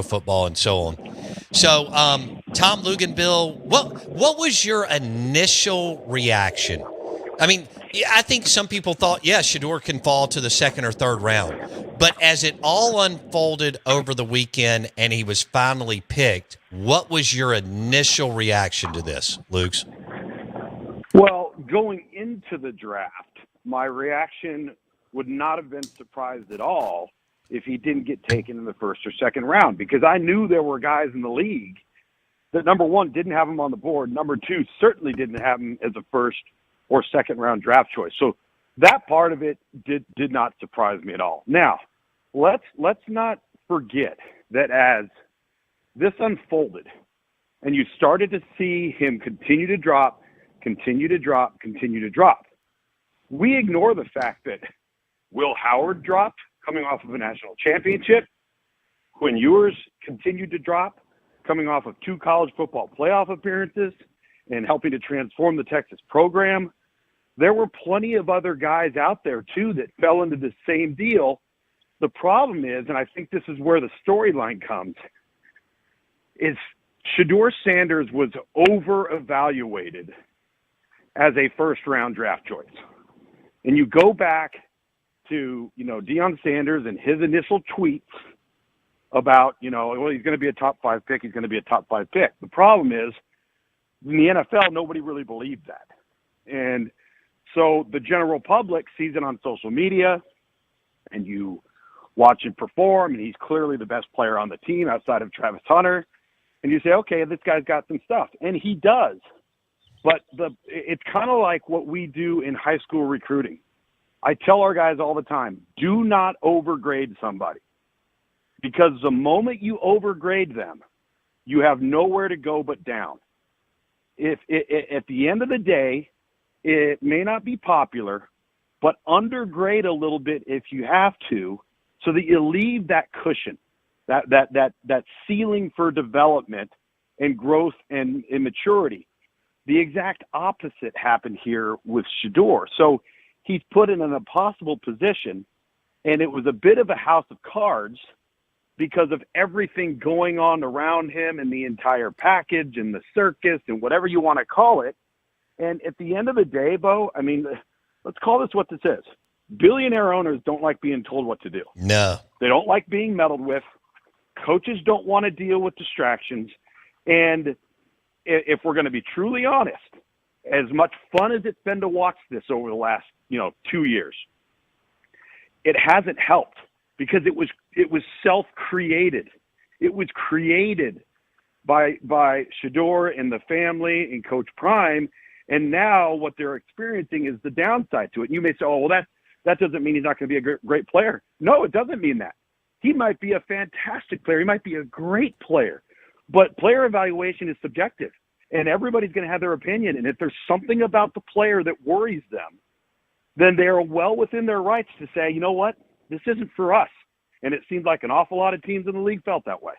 football and so on. So, Tom Luginbill, what was your initial reaction? I mean, yeah, I think some people thought, yeah, Shedeur can fall to the second or third round. But as it all unfolded over the weekend and he was finally picked, what was your initial reaction to this, Luke's? Well, going into the draft, my reaction would not have been surprised at all if he didn't get taken in the first or second round, because I knew there were guys in the league that, number one, didn't have him on the board. Number two, certainly didn't have him as a first or second round draft choice. So that part of it did not surprise me at all. Now, let's not forget that as this unfolded and you started to see him continue to drop, we ignore the fact that Will Howard dropped coming off of a national championship. Quinn Ewers continued to drop coming off of 2 college football playoff appearances and helping to transform the Texas program. There were plenty of other guys out there, too, that fell into the same deal. The problem is, and I think this is where the storyline comes, is Shedeur Sanders was over-evaluated as a first-round draft choice. And you go back to, Deion Sanders and his initial tweets about, well, he's going to be a top 5 pick. He's going to be a top 5 pick. The problem is, in the NFL, nobody really believed that. And so the general public sees it on social media, and you watch him perform, and he's clearly the best player on the team outside of Travis Hunter. And you say, okay, this guy's got some stuff. And he does. But it's kind of like what we do in high school recruiting. I tell our guys all the time, do not overgrade somebody. Because the moment you overgrade them, you have nowhere to go but down. At the end of the day, it may not be popular, but undergrade a little bit if you have to, so that you leave that cushion, that ceiling for development and growth and maturity. The exact opposite happened here with Shedeur. So he's put in an impossible position, and it was a bit of a house of cards because of everything going on around him and the entire package and the circus and whatever you want to call it. And at the end of the day, Bo, I mean, let's call this what this is. Billionaire owners don't like being told what to do. No. They don't like being meddled with. Coaches don't want to deal with distractions. And if we're going to be truly honest, as much fun as it's been to watch this over the last, 2 years, it hasn't helped because it was self-created. It was created by Shedeur and the family and Coach Prime, and now what they're experiencing is the downside to it. And you may say, oh, well, that doesn't mean he's not going to be a great player. No, it doesn't mean that. He might be a fantastic player. He might be a great player. But player evaluation is subjective, and everybody's going to have their opinion. And if there's something about the player that worries them, then they are well within their rights to say, you know what, this isn't for us. And it seems like an awful lot of teams in the league felt that way.